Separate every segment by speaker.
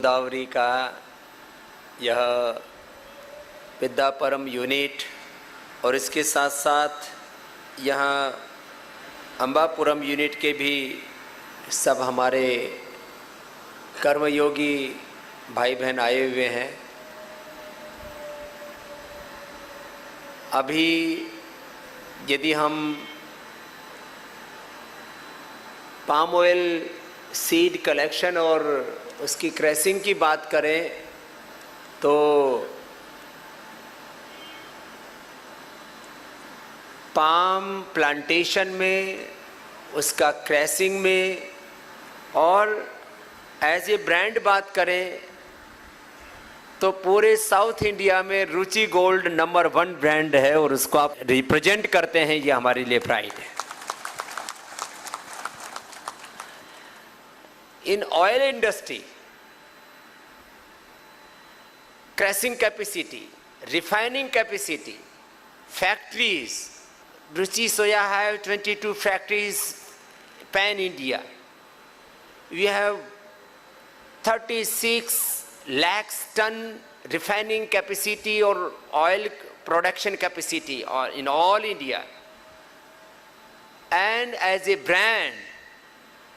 Speaker 1: गोदावरी का यह विद्यापरम यूनिट और इसके साथ साथ यहाँ अम्बापुरम यूनिट के भी सब हमारे कर्मयोगी भाई बहन आए हुए हैं। अभी यदि हम पाम ऑयल सीड कलेक्शन और उसकी क्रैसिंग की बात करें तो पाम प्लांटेशन में, उसका क्रैसिंग में और एज ए ब्रांड बात करें तो पूरे साउथ इंडिया में रुचि गोल्ड नंबर 1 ब्रांड है और उसको आप रिप्रेजेंट करते हैं, ये हमारे लिए प्राइड है। In oil industry, crushing capacity, refining capacity, factories, Ruchi Soya have 22 factories pan India. We have 36 lakhs ton refining capacity or oil production capacity in all India. And as a brand,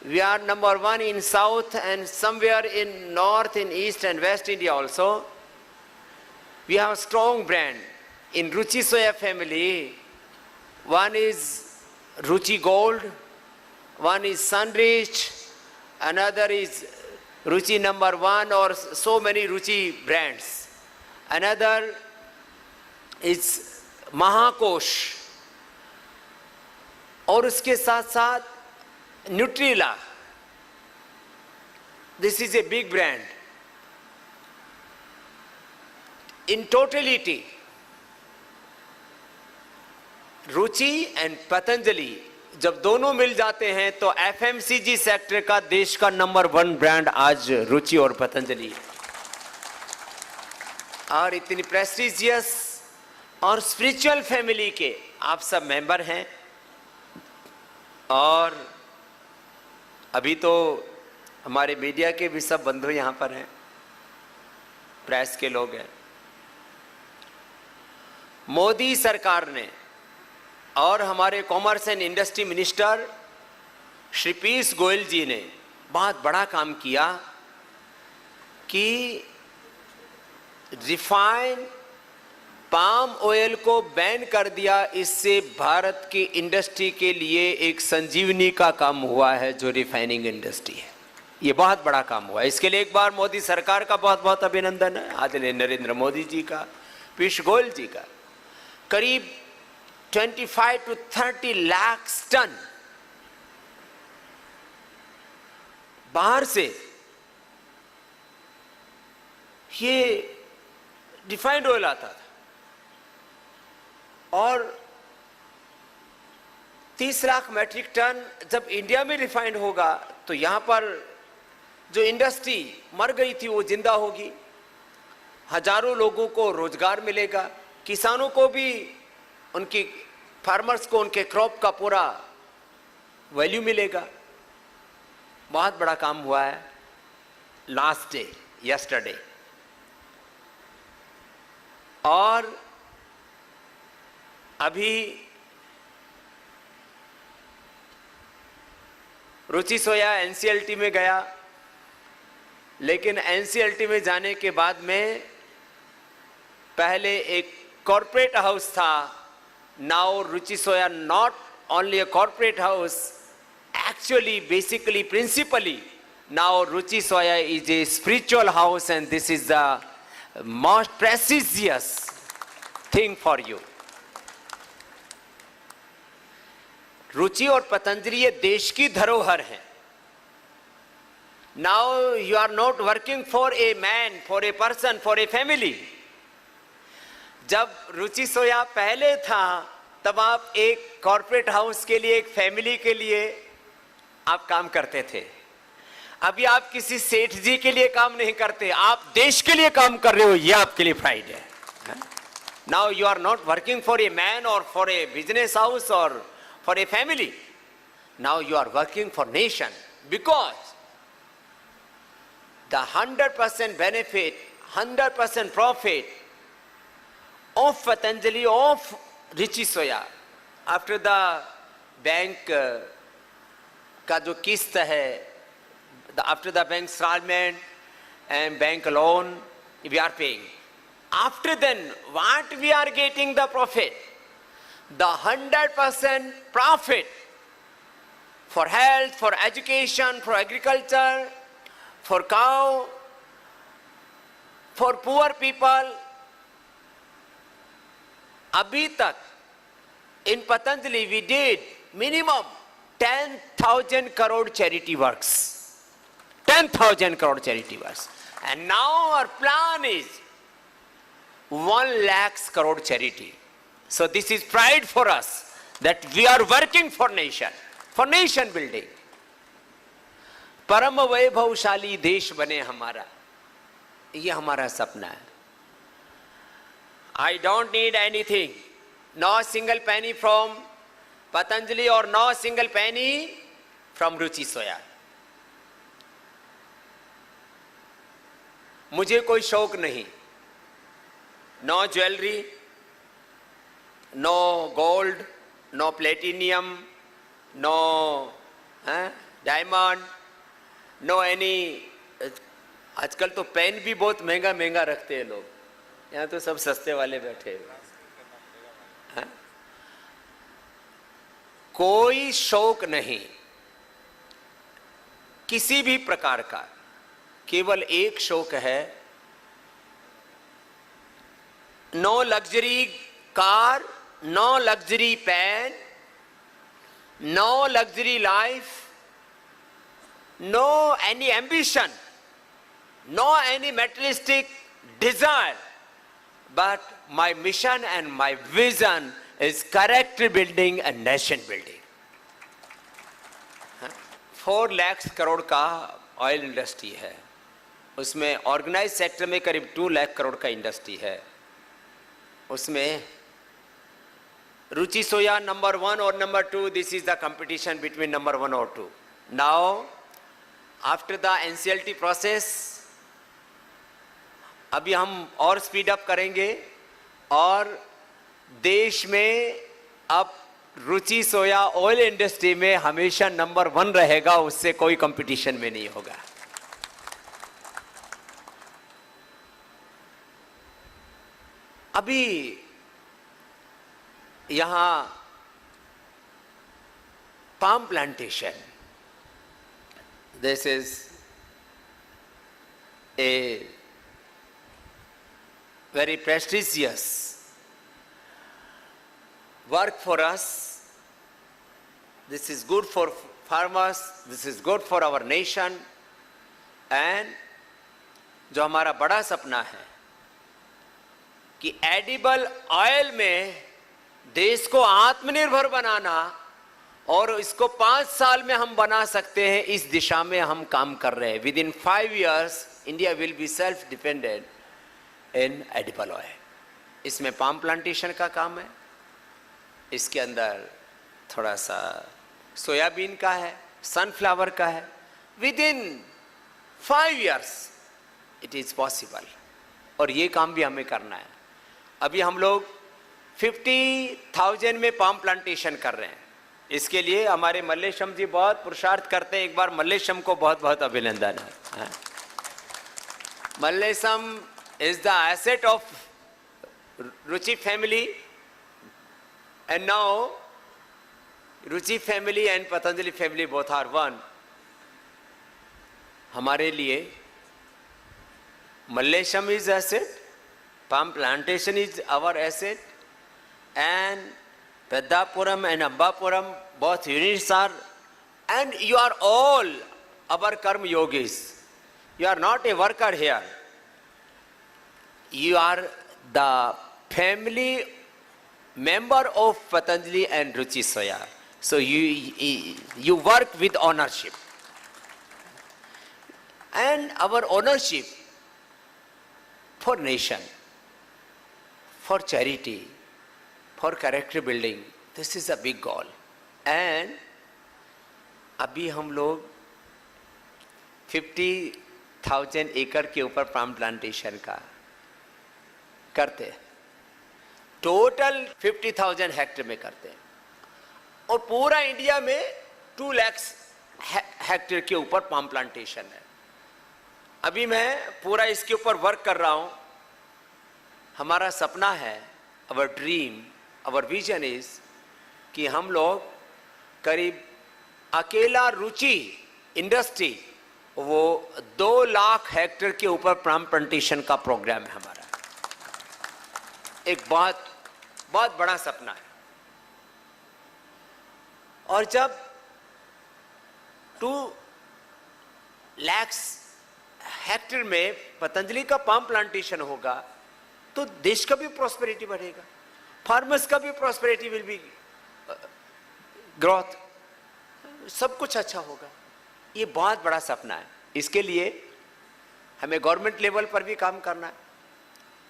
Speaker 1: we are number 1 in South and somewhere in North, in East and West India also. We have a strong brand in Ruchi Soya family. One is Ruchi Gold, one is Sunrich, another is Ruchi number 1 or so many Ruchi brands. Another is Mahakosh. और उसके साथ साथ Nutrila, this is a big brand. In totality, Ruchi and Patanjali जब दोनों मिल जाते हैं तो FMCG sector का देश का नंबर 1 ब्रांड आज रुचि और पतंजलि है। और इतनी प्रेस्टिजियस और स्पिरिचुअल फैमिली के आप सब मेंबर हैं। और अभी तो हमारे मीडिया के भी सब बंधु यहाँ पर हैं, प्रेस के लोग हैं। मोदी सरकार ने और हमारे commerce and industry minister Shri Piyush Goyal ji ने बहुत बड़ा काम किया कि रिफाइंड पाम ऑयल को बैन कर दिया। इससे भारत की इंडस्ट्री के लिए एक संजीवनी का काम हुआ है, जो रिफाइनिंग इंडस्ट्री है। ये बहुत बड़ा काम हुआ है। इसके लिए एक बार मोदी सरकार का बहुत बहुत अभिनंदन है, आदरणीय नरेंद्र मोदी जी का, पीयूष गोयल जी का। करीब 25 to 30 लाख टन बाहर से ये रिफाइंड ऑयल आता था और 30 लाख मैट्रिक टन जब इंडिया में रिफाइंड होगा तो यहाँ पर जो इंडस्ट्री मर गई थी वो जिंदा होगी, हजारों लोगों को रोजगार मिलेगा, किसानों को भी, उनकी फार्मर्स को उनके क्रॉप का पूरा वैल्यू मिलेगा। बहुत बड़ा काम हुआ है। लास्ट डे यस्टरडे और अभी रुचि सोया एनसीएलटी में गया, लेकिन एनसीएलटी में जाने के बाद में पहले एक कॉर्पोरेट हाउस था। Now Ruchi soya not only a corporate house, actually basically principally now Ruchi Soya is a spiritual house and this is the most prestigious thing for you. रुचि और पतंजलि ये देश की धरोहर है। Now you are not working for a man, for a person, for a family. जब रुचि सोया पहले था तब आप एक कॉर्पोरेट हाउस के लिए, एक फैमिली के लिए आप काम करते थे। अभी आप किसी सेठ जी के लिए काम नहीं करते, आप देश के लिए काम कर रहे हो, ये आपके लिए प्राइड है। Now you are not working for a man और फॉर ए बिजनेस हाउस और for a family, now you are working for nation, because the 100% benefit, 100% profit of Patanjali, of Ruchi Soya, after the bank का जो किस्त है, after the bank installment and bank loan, we are paying. After then, what we are getting the profit? The 100% profit for health, for education, for agriculture, for cow, for poor people. अभी तक in Patanjali we did minimum 10,000 crore charity works. 10,000 crore charity works. And now our plan is 1 lakh crore charity. So this is pride for us that we are working for nation building. परम वैभवशाली देश बने हमारा, ये हमारा सपना है. I don't need anything, no single penny from Patanjali or no single penny from Ruchi Soya. मुझे कोई शौक नहीं, no jewelry, no gold, no platinum, no diamond, no any. आजकल तो पेन भी बहुत महंगा महंगा रखते हैं लोग, यहाँ तो सब सस्ते वाले बैठे हैं. कोई शौक नहीं किसी भी प्रकार का, केवल एक शौक है. No luxury car, no luxury pen, no luxury life, no any ambition, no any materialistic desire, but my mission and my vision is character building and nation building. 4 lakh crore का ऑयल इंडस्ट्री है, उसमें ऑर्गेनाइज सेक्टर में करीब 2 लाख करोड़ का industry है. उसमें रुचि सोया number 1 और number 2, this is the competition between number 1 और 2. Now after the NCLT process अभी हम और स्पीड अप करेंगे और देश में अब रुचि सोया ऑयल इंडस्ट्री में हमेशा नंबर 1 रहेगा, उससे कोई कंपटीशन में नहीं होगा. अभी यहां palm plantation, this is a very prestigious work for us. This is good for farmers, this is good for our nation. And जो हमारा बड़ा सपना है कि एडिबल ऑयल में देश को आत्मनिर्भर बनाना, और इसको 5 साल में हम बना सकते हैं, इस दिशा में हम काम कर रहे हैं. With in 5 years India will be self dependent in edible oil. इसमें पाम प्लांटेशन का काम है, इसके अंदर थोड़ा सा सोयाबीन का है, सनफ्लावर का है. With in 5 years it is possible, और ये काम भी हमें करना है. अभी हम लोग 50,000 में पाम प्लांटेशन कर रहे हैं. इसके लिए हमारे मल्लेशम जी बहुत पुरुषार्थ करते हैं. एक बार मल्लेशम को बहुत बहुत अभिनंदन है. Mallesham is the asset of Ruchi family, and now Ruchi family and Patanjali family both are one. हमारे लिए Mallesham is asset, palm plantation is our asset, and Pedapuram and Ambapuram both units are, and you are all our karma yogis. You are not a worker here. You are the family member of Patanjali and Ruchi Soya. So you work with ownership. And our ownership for nation, for charity, for character building, this is a big goal. And अभी हम लोग 50,000 एकड़ के ऊपर palm plantation का करते हैं, total 50,000 hectare में करते हैं, और पूरा इंडिया में 2 लाख हेक्टेयर के ऊपर पाम प्लांटेशन है। अभी मैं पूरा इसके ऊपर वर्क कर रहा हूं। हमारा सपना है, अवर ड्रीम, अवर विजन इज कि हम लोग करीब अकेला रुचि इंडस्ट्री वो 2 लाख हेक्टेयर के ऊपर पाम प्लांटेशन का प्रोग्राम है हमारा। एक बहुत बहुत बड़ा सपना है। और जब 2 लाख हेक्टेयर में पतंजलि का पाम प्लांटेशन होगा तो देश का भी प्रॉस्पेरिटी बढ़ेगा, फार्मर्स का भी प्रॉस्पेरिटी विल बी ग्रोथ, सब कुछ अच्छा होगा। ये बहुत बड़ा सपना है। इसके लिए हमें गवर्नमेंट लेवल पर भी काम करना है,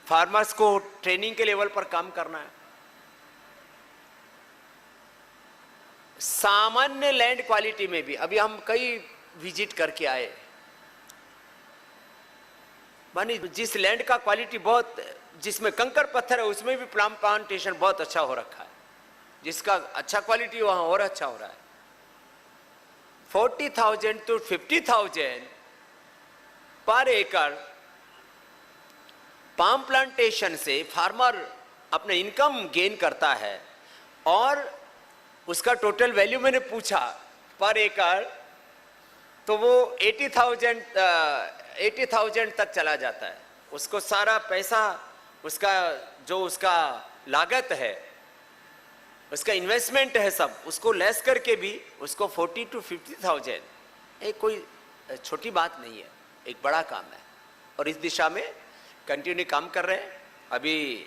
Speaker 1: फार्मर्स को ट्रेनिंग के लेवल पर काम करना है, सामान्य लैंड क्वालिटी में भी। अभी हम कई विजिट करके आए, मानी जिस लैंड का क्वालिटी बहुत, जिसमें कंकर पत्थर है उसमें भी पाम प्लांटेशन बहुत अच्छा हो रखा है, जिसका अच्छा क्वालिटी वहां और अच्छा हो रहा है। 40,000 to 50,000 पर एकड़ पाम प्लांटेशन से फार्मर अपने इनकम गेन करता है, और उसका टोटल वैल्यू मैंने पूछा पर एकड़ तो वो 80,000 तक चला जाता है। उसको सारा पैसा, उसका जो उसका लागत है, उसका इन्वेस्टमेंट है, सब उसको लेस करके भी उसको 40 to 50,000 एक कोई छोटी बात नहीं है, एक बड़ा काम है। और इस दिशा में कंटिन्यू काम कर रहे हैं। अभी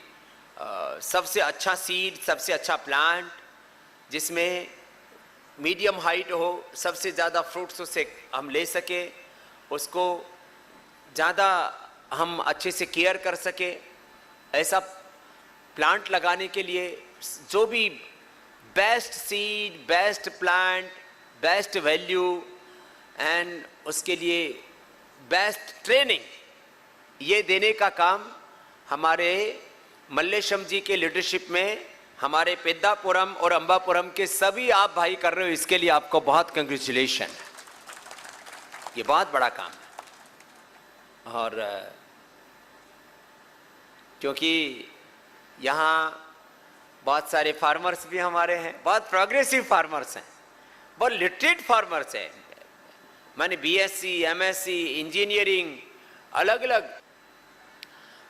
Speaker 1: सबसे अच्छा सीड, सबसे अच्छा प्लांट जिसमें मीडियम हाइट हो, सबसे ज़्यादा फ्रूट्स उससे हम ले सके, उसको ज़्यादा हम अच्छे से केयर कर सके, ऐसा प्लांट लगाने के लिए जो भी best seed, best plant, best value and उसके लिए बेस्ट ट्रेनिंग, ये देने का काम हमारे मल्लेशम जी के लीडरशिप में हमारे पेद्दापुरम और अंबापुरम के सभी आप भाई कर रहे हो। इसके लिए आपको बहुत कंग्रेचुलेशन। ये बहुत बड़ा काम है। और क्योंकि यहाँ बहुत सारे फार्मर्स भी हमारे हैं, बहुत प्रोग्रेसिव फार्मर्स हैं, बहुत लिटरेट फार्मर्स हैं, माने बीएससी, एमएससी, इंजीनियरिंग, अलग अलग,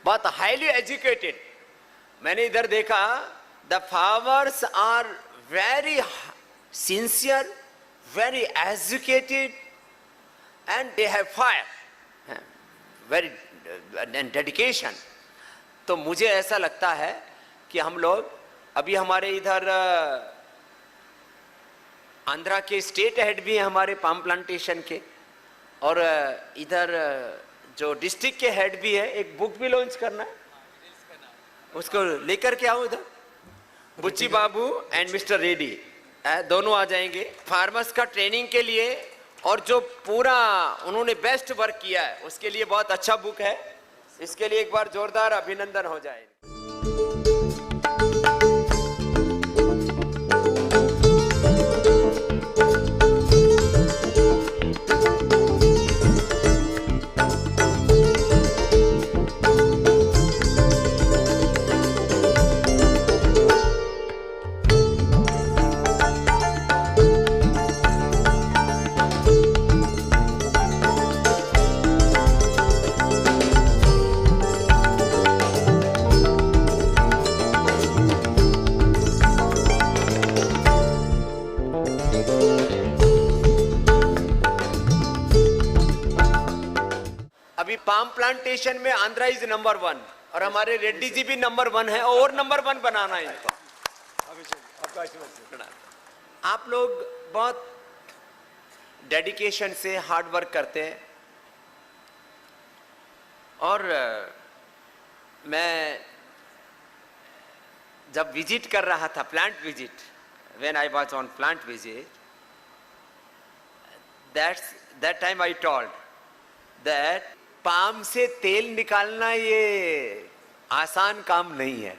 Speaker 1: बहुत हाईली एजुकेटेड। मैंने इधर देखा, the farmers are very sincere, very educated and they have fire, very dedication. तो मुझे ऐसा लगता है कि हम लोग अभी हमारे इधर आंध्रा के स्टेट हेड भी हैं हमारे पाम प्लांटेशन के, और इधर जो डिस्ट्रिक्ट के हेड भी है। एक बुक भी लॉन्च करना है, उसको लेकर के आओ इधर। बुच्ची बाबू एंड मिस्टर रेड्डी दोनों आ जाएंगे फार्मर्स का ट्रेनिंग के लिए, और जो पूरा उन्होंने बेस्ट वर्क किया है उसके लिए बहुत अच्छा बुक है। इसके लिए एक बार जोरदार अभिनंदन हो जाए। पाम प्लांटेशन में आंध्रा इज नंबर 1 और हमारे रेड्डी जी भी नंबर 1 है, और नंबर 1 बनाना है इनको। आप लोग बहुत डेडिकेशन से हार्ड वर्क करते हैं, और मैं जब विजिट कर रहा था, plant visit, when I was on plant visit, that time I told that palm से तेल निकालना ये आसान काम नहीं है।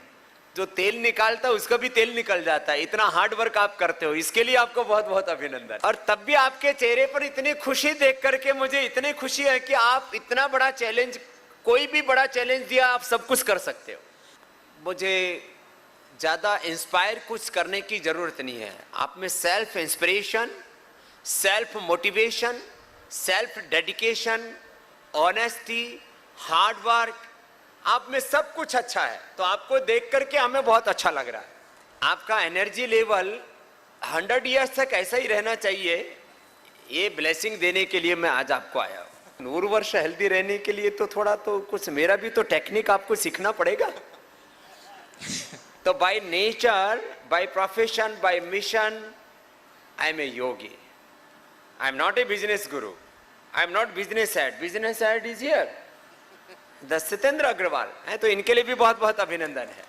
Speaker 1: जो तेल निकालता है उसका भी तेल निकल जाता है। इतना हार्ड वर्क आप करते हो, इसके लिए आपको बहुत बहुत अभिनंदन। और तब भी आपके चेहरे पर इतनी खुशी देख करके मुझे इतनी खुशी है कि आप इतना बड़ा चैलेंज, कोई भी बड़ा चैलेंज दिया आप सब कुछ कर सकते हो। मुझे ज़्यादा इंस्पायर कुछ करने की ज़रूरत नहीं है। आप में self inspiration, self motivation, self dedication, honesty, hard work, आप में सब कुछ अच्छा है। तो आपको देख करके हमें बहुत अच्छा लग रहा है। आपका एनर्जी लेवल 100 ईयर्स तक ऐसा ही रहना चाहिए, ये ब्लेसिंग देने के लिए मैं आज आपको आया हूँ। 100 वर्ष हेल्दी रहने के लिए तो थोड़ा तो कुछ मेरा भी तो टेक्निक आपको सीखना पड़ेगा। तो by nature, by profession, by mission, I am a yogi. I am not a business guru, I am not business head. Business head is here, the Satyendra Agrawal है, तो इनके लिए भी बहुत बहुत अभिनंदन है।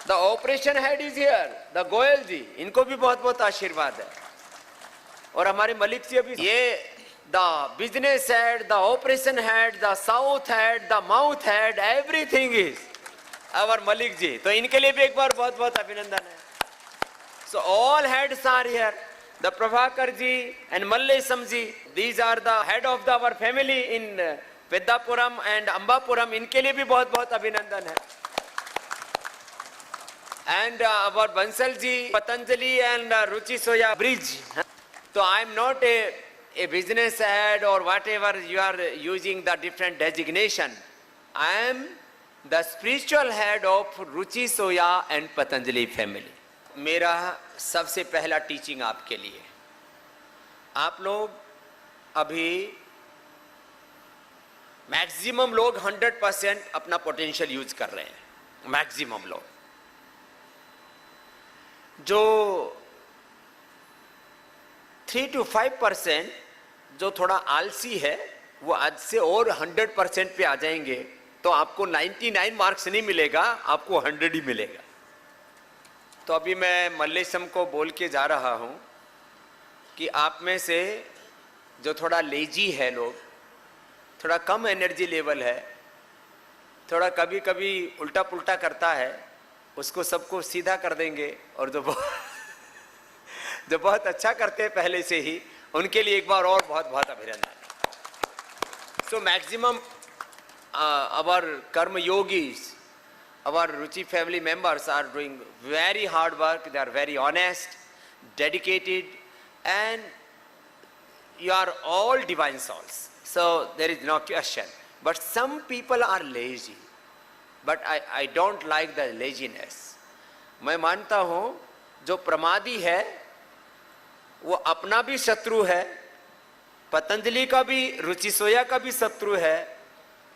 Speaker 1: The operation head is here, the Goyal ji, इनको भी बहुत बहुत आशीर्वाद है। और हमारे मलिक जी अभी ये the business head, the operation head, the south head, the mouth head, everything is our Malik ji. तो इनके लिए भी एक बार बहुत बहुत अभिनंदन है। So all heads are here, the Prabhakar ji and Mallesham ji, these are the head of the our family in Peddapuram and Ambapuram, इनके लिए भी बहुत बहुत अभिनंदन है। And our Bansal ji, Patanjali and Ruchi Soya bridge. तो I am not a business head और whatever you are using the different designation, I am the spiritual head of Ruchi Soya and Patanjali family. मेरा सबसे पहला टीचिंग आपके लिए, आप लोग अभी मैक्सिमम लोग 100% अपना पोटेंशियल यूज कर रहे हैं। मैक्सिमम लोग, जो 3 to 5% जो थोड़ा आलसी है, वो आज से और 100% पे आ जाएंगे तो आपको 99 मार्क्स नहीं मिलेगा, आपको 100 ही मिलेगा। तो अभी मैं मल्लेशम को बोल के जा रहा हूँ कि आप में से जो थोड़ा लेजी है लोग, थोड़ा कम एनर्जी लेवल है, थोड़ा कभी कभी उल्टा पुल्टा करता है, उसको सबको सीधा कर देंगे। और जो बहुत अच्छा करते हैं पहले से ही, उनके लिए एक बार और बहुत बहुत अभिनंदन। सो मैक्सिमम आवर कर्म yogis, our Ruchi family members are doing very hard work, they are very honest, dedicated, and you are all divine souls. So there is no question. But some people are lazy. But I don't like the laziness. मैं मानता हूँ जो प्रमादी है वो अपना भी शत्रु है, पतंजलि का भी, रुचि सोया का भी शत्रु है,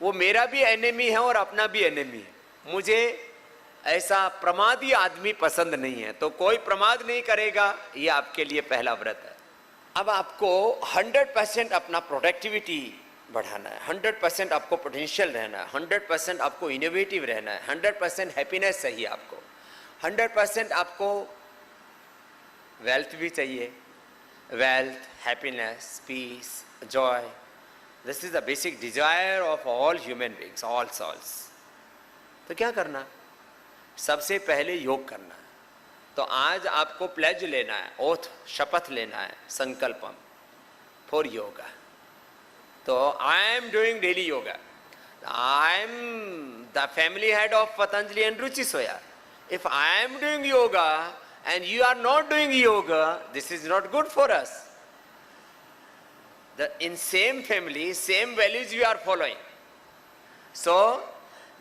Speaker 1: वो मेरा भी एनिमी है और अपना भी एनिमी है। मुझे ऐसा प्रमादी आदमी पसंद नहीं है। तो कोई प्रमाद नहीं करेगा, ये आपके लिए पहला व्रत है। अब आपको 100% अपना प्रोडक्टिविटी बढ़ाना है, 100% आपको पोटेंशियल रहना है, 100% आपको इनोवेटिव रहना है, 100% हैप्पीनेस चाहिए आपको, 100% आपको वेल्थ भी चाहिए। Wealth, happiness, peace, joy, this is the basic desire of all human beings, all souls. तो क्या करना? सबसे पहले योग करना है। तो आज आपको प्लेज लेना है, ओथ, शपथ लेना है, संकल्पम फॉर योगा। तो I am doing daily yoga, I am the family head of Patanjali and Ruchi soya. If I am doing yoga and you are not doing yoga, this is not good for us. In same family, same values you are following. So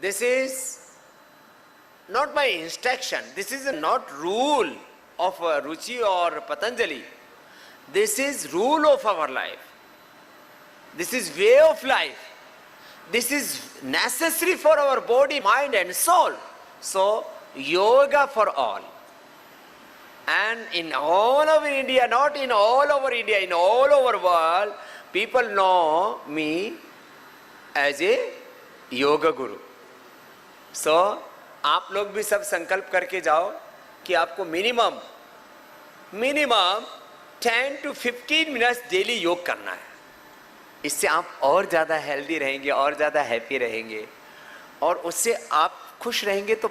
Speaker 1: this is not my instruction, this is not rule of Ruchi or Patanjali. This is rule of our life, this is way of life, this is necessary for our body, mind and soul. So yoga for all. And in all over India, not in all over India, in all over world, people know me as a yoga guru. So आप लोग भी सब संकल्प करके जाओ कि आपको minimum 10 to 15 minutes daily योग करना है। इससे आप और ज़्यादा हेल्दी रहेंगे, और ज़्यादा हैप्पी रहेंगे, और उससे आप खुश रहेंगे तो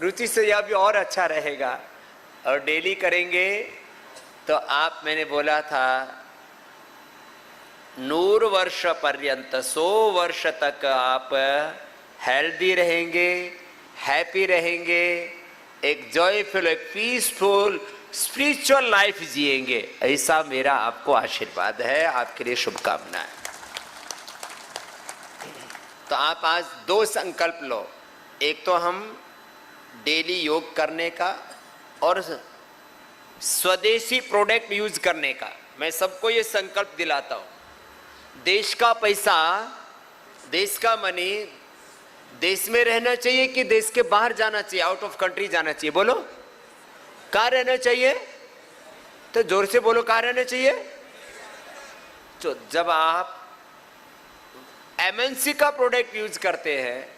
Speaker 1: रुचि से यह भी और अच्छा रहेगा। और डेली करेंगे तो आप, मैंने बोला था 100 वर्ष पर्यंत, 100 वर्ष तक आप हेल्दी रहेंगे, हैप्पी रहेंगे, एक जॉयफुल, एक पीसफुल स्पिरिचुअल लाइफ जिएंगे। ऐसा मेरा आपको आशीर्वाद है, आपके लिए शुभकामनाएं। तो आप आज 2 संकल्प लो, एक तो हम डेली योग करने का और स्वदेशी प्रोडक्ट यूज करने का। मैं सबको ये संकल्प दिलाता हूं, देश का पैसा, देश का मनी देश में रहना चाहिए कि देश के बाहर जाना चाहिए, आउट ऑफ कंट्री जाना चाहिए? बोलो, कहाँ रहना चाहिए? तो जोर से बोलो, कहाँ रहना चाहिए? तो जब आप एमएनसी का प्रोडक्ट यूज करते हैं,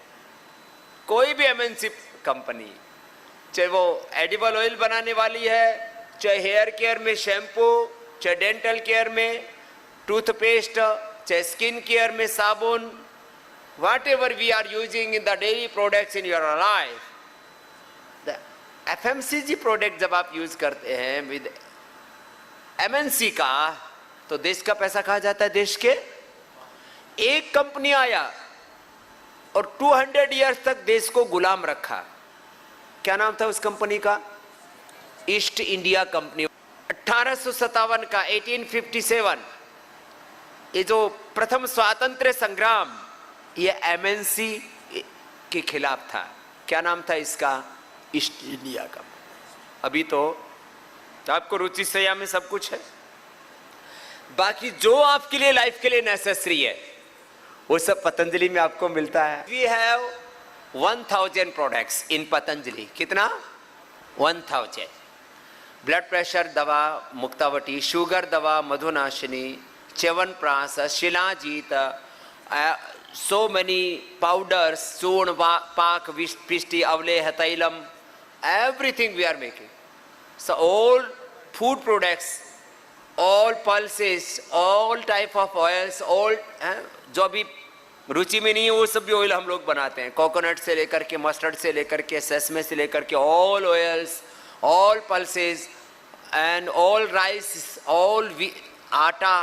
Speaker 1: कोई भी एमएनसी कंपनी, चाहे वो एडिबल ऑयल बनाने वाली है, चाहे हेयर केयर में शैम्पू, चाहे डेंटल केयर में टूथपेस्ट, चाहे स्किन केयर में साबुन, whatever we are using in the daily products in your life, the FMCG product जब आप यूज करते हैं विद MNC का, तो देश का पैसा कहाँ जाता है? देश के एक कंपनी आया और 200 इयर्स तक देश को गुलाम रखा। क्या नाम था उस कंपनी का? East India company. 1857 का 1857 ये जो प्रथम स्वातंत्र्य संग्राम, ये एमएनसी के खिलाफ था। क्या नाम था इसका? ईस्ट इंडिया का। अभी तो आपको रुचि सया में सब कुछ है, बाकी जो आपके लिए लाइफ के लिए नेसेसरी है वो सब पतंजलि में आपको मिलता है। We have 1000 products in Patanjali. कितना? 1000। ब्लड प्रेशर दवा मुक्तावटी, शुगर दवा Madhunashini, chyawanprash, shilajit, so many powders, चूर्ण, पाक, पिष्टि, अवलेह, तैलम, everything we are making. So all food products, all pulses, all type of oils, all जो अभी रुचि में नहीं है वो सब भी ऑयल हम लोग बनाते हैं। कोकोनट से लेकर के, मस्टर्ड से लेकर के, सेसमे से लेकर के, all oils, all pulses and all rice, all आटा,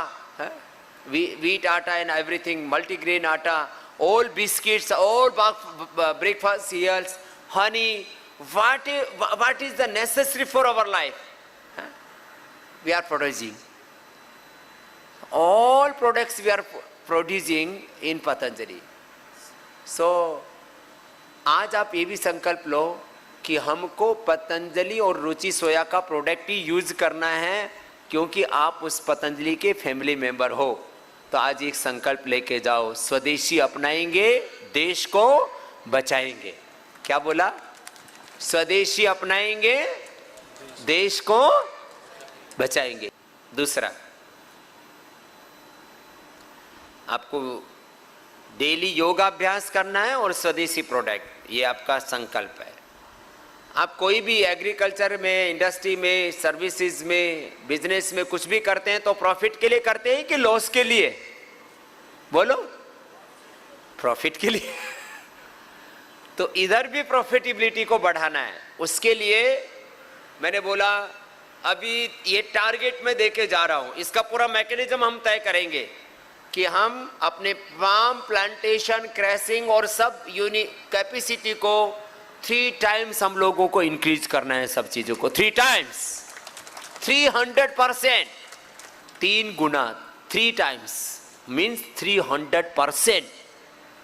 Speaker 1: wheat atta and everything, multigrain atta, all biscuits, all breakfast cereals, honey, what is the necessary for our life? We are producing. All products we are producing in Patanjali. So, आज आप ये भी संकल्प लो कि हमको पतंजलि और रुचि सोया का प्रोडक्ट ही use करना है, क्योंकि आप उस पतंजलि के फैमिली मेंबर हो। तो आज एक संकल्प लेके जाओ, स्वदेशी अपनाएंगे, देश को बचाएंगे। क्या बोला? स्वदेशी अपनाएंगे, देश को बचाएंगे। दूसरा, आपको डेली योगाभ्यास करना है और स्वदेशी प्रोडक्ट, ये आपका संकल्प है। आप कोई भी एग्रीकल्चर में, इंडस्ट्री में, सर्विसेज में, बिजनेस में कुछ भी करते हैं तो प्रॉफिट के लिए करते हैं कि लॉस के लिए? बोलो, प्रॉफिट के लिए। तो इधर भी प्रॉफिटेबिलिटी को बढ़ाना है। उसके लिए मैंने बोला अभी ये टारगेट में देके जा रहा हूं, इसका पूरा मैकेनिज्म हम तय करेंगे कि हम अपने पाम प्लांटेशन, क्रैसिंग और सब यूनिट कैपेसिटी को 3 टाइम्स हम लोगों को इंक्रीज करना है। सब चीजों को 3 times, 300%, 3 Guna, 3 times means 300%.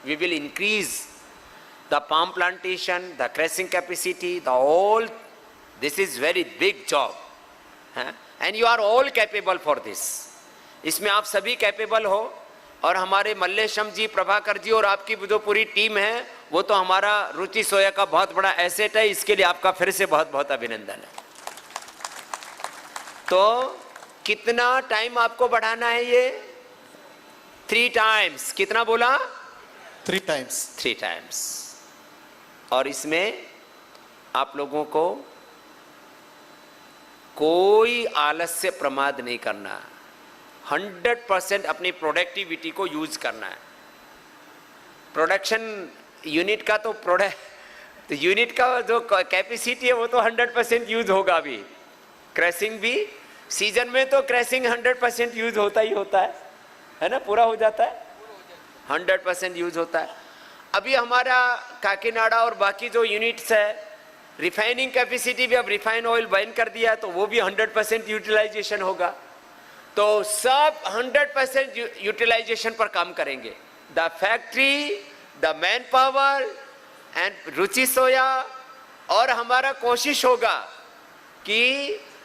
Speaker 1: We will increase the palm plantation, the crushing capacity, the all. This is very big job, and you are all capable for this. इसमें आप सभी कैपेबल हो, और हमारे मल्लेशम जी, प्रभाकर जी और आपकी जो पूरी टीम है वो तो हमारा रुचि सोया का बहुत बड़ा एसेट है। इसके लिए आपका फिर से बहुत बहुत अभिनंदन है। तो कितना टाइम आपको बढ़ाना है? ये 3 टाइम्स। कितना बोला?
Speaker 2: 3 टाइम्स।
Speaker 1: 3 टाइम्स। और इसमें आप लोगों को कोई आलस्य प्रमाद नहीं करना। 100% अपनी प्रोडक्टिविटी को यूज करना है। प्रोडक्शन यूनिट का तो यूनिट का जो कैपेसिटी है वो तो 100% यूज होगा। अभी क्रैशिंग भी सीजन में तो क्रैशिंग 100% यूज होता ही होता है ना, पूरा हो जाता है, 100% यूज होता है। अभी हमारा काकीनाडा और बाकी जो यूनिट्स है, रिफाइनिंग कैपेसिटी भी अब रिफाइन ऑयल बैन कर दिया है तो वो भी 100% यूटिलाइजेशन होगा। तो सब 100% यूटिलाइजेशन पर काम करेंगे। The factory, the manpower and Ruchi Soya. और हमारा कोशिश होगा कि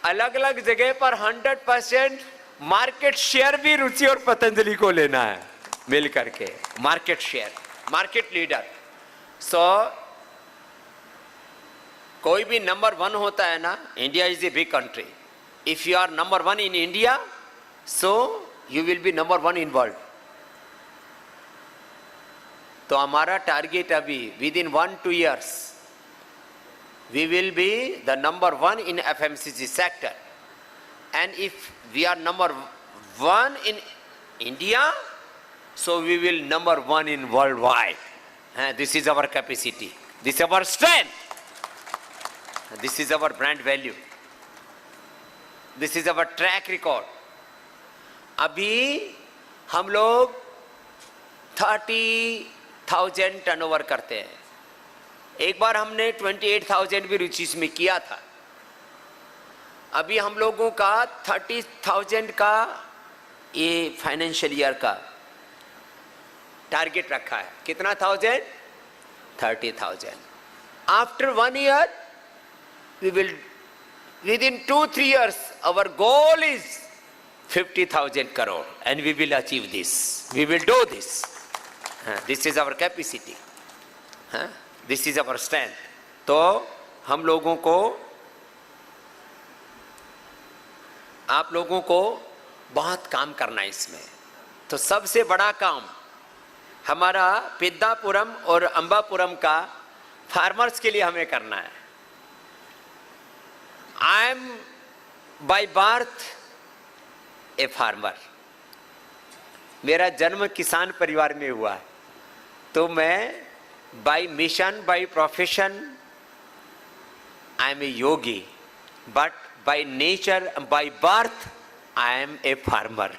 Speaker 1: अलग अलग जगह पर 100% मार्केट शेयर भी रुचि और पतंजलि को लेना है मिल करके, market share, market leader. So कोई भी नंबर 1 होता है ना, India is a big country. If you are number 1 in India, so you will be number 1 in world. तो हमारा टारगेट अभी within 1-2 years we will be the number 1 in FMCG sector, and if we are number 1 in India, so we will number 1 in worldwide. This is our capacity, this is our strength, this is our brand value, this is our track record. अभी हम लोग 30,000 turnover करते हैं। एक बार हमने 28,000 भी रुचि में किया था। अभी हम लोगों का 30,000 का ये फाइनेंशियल ईयर का टारगेट रखा है। कितना 1000? 30,000। After 1 year we will, within 2-3 years our goal is 50,000 crore and we will achieve this, we will do this. This is our capacity, this is our strength. तो हम लोगों को, आप लोगों को बहुत काम करना है इसमें। तो सबसे बड़ा काम हमारा पेद्दापुरम और अंबापुरम का फार्मर्स के लिए हमें करना है। I am by birth a farmer, मेरा जन्म किसान परिवार में हुआ है। तो मैं by mission, by profession I am a yogi, but by nature, by birth I am a farmer.